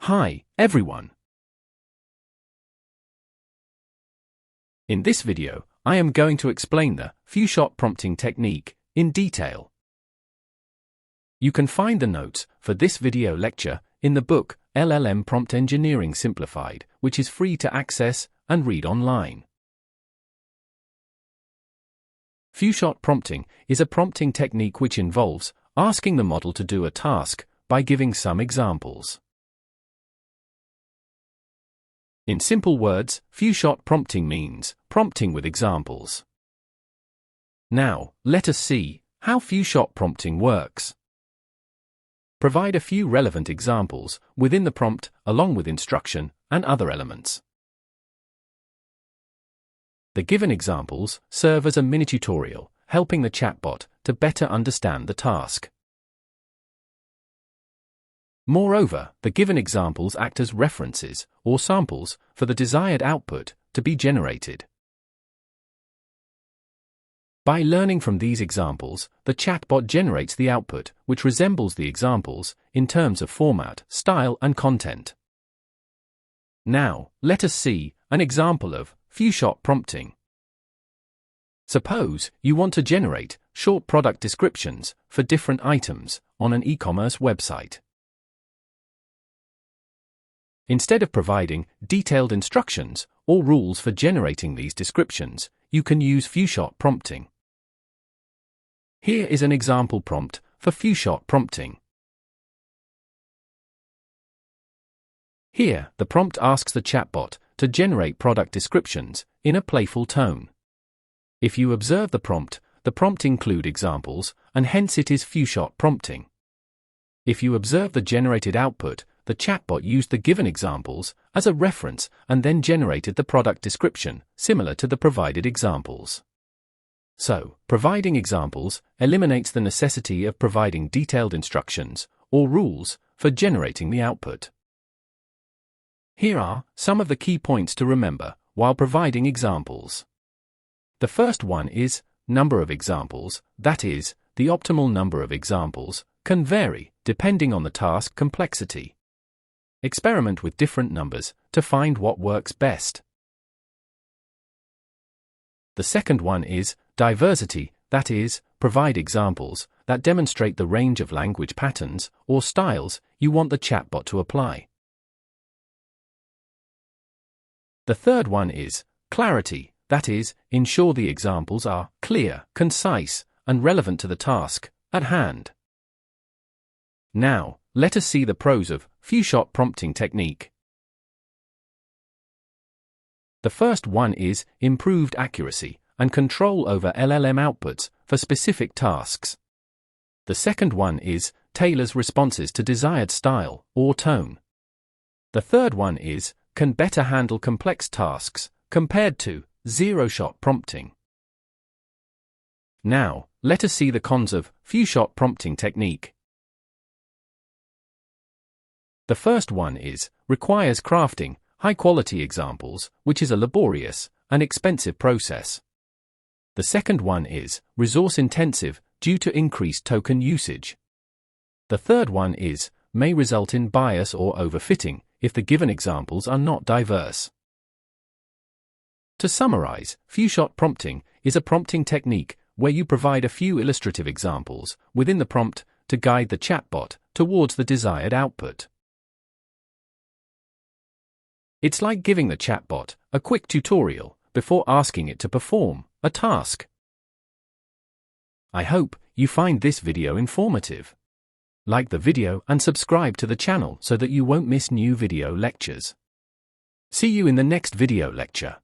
Hi, everyone. In this video, I am going to explain the few-shot prompting technique in detail. You can find the notes for this video lecture in the book LLM Prompt Engineering Simplified, which is free to access and read online. Few-shot prompting is a prompting technique which involves asking the model to do a task by giving some examples. In simple words, few-shot prompting means prompting with examples. Now, let us see how few-shot prompting works. Provide a few relevant examples within the prompt along with instruction and other elements. The given examples serve as a mini tutorial, helping the chatbot to better understand the task. Moreover, the given examples act as references or samples for the desired output to be generated. By learning from these examples, the chatbot generates the output, which resembles the examples in terms of format, style, and content. Now, let us see an example of few-shot prompting. Suppose you want to generate short product descriptions for different items on an e-commerce website. Instead of providing detailed instructions or rules for generating these descriptions, you can use few-shot prompting. Here is an example prompt for few-shot prompting. Here, the prompt asks the chatbot to generate product descriptions in a playful tone. If you observe the prompt includes examples, and hence it is few-shot prompting. If you observe the generated output, the chatbot used the given examples as a reference and then generated the product description, similar to the provided examples. So, providing examples eliminates the necessity of providing detailed instructions or rules for generating the output. Here are some of the key points to remember while providing examples. The first one is number of examples, that is, the optimal number of examples can vary depending on the task complexity. Experiment with different numbers to find what works best. The second one is diversity, that is, provide examples that demonstrate the range of language patterns or styles you want the chatbot to apply. The third one is clarity, that is, ensure the examples are clear, concise, and relevant to the task at hand. Now, let us see the pros of few-shot prompting technique. The first one is improved accuracy and control over LLM outputs for specific tasks. The second one is tailors responses to desired style or tone. The third one is can better handle complex tasks compared to zero-shot prompting. Now, let us see the cons of few-shot prompting technique. The first one is requires crafting high-quality examples, which is a laborious and expensive process. The second one is resource-intensive due to increased token usage. The third one is may result in bias or overfitting if the given examples are not diverse. To summarize, few-shot prompting is a prompting technique where you provide a few illustrative examples within the prompt to guide the chatbot towards the desired output. It's like giving the chatbot a quick tutorial before asking it to perform a task. I hope you find this video informative. Like the video and subscribe to the channel so that you won't miss new video lectures. See you in the next video lecture.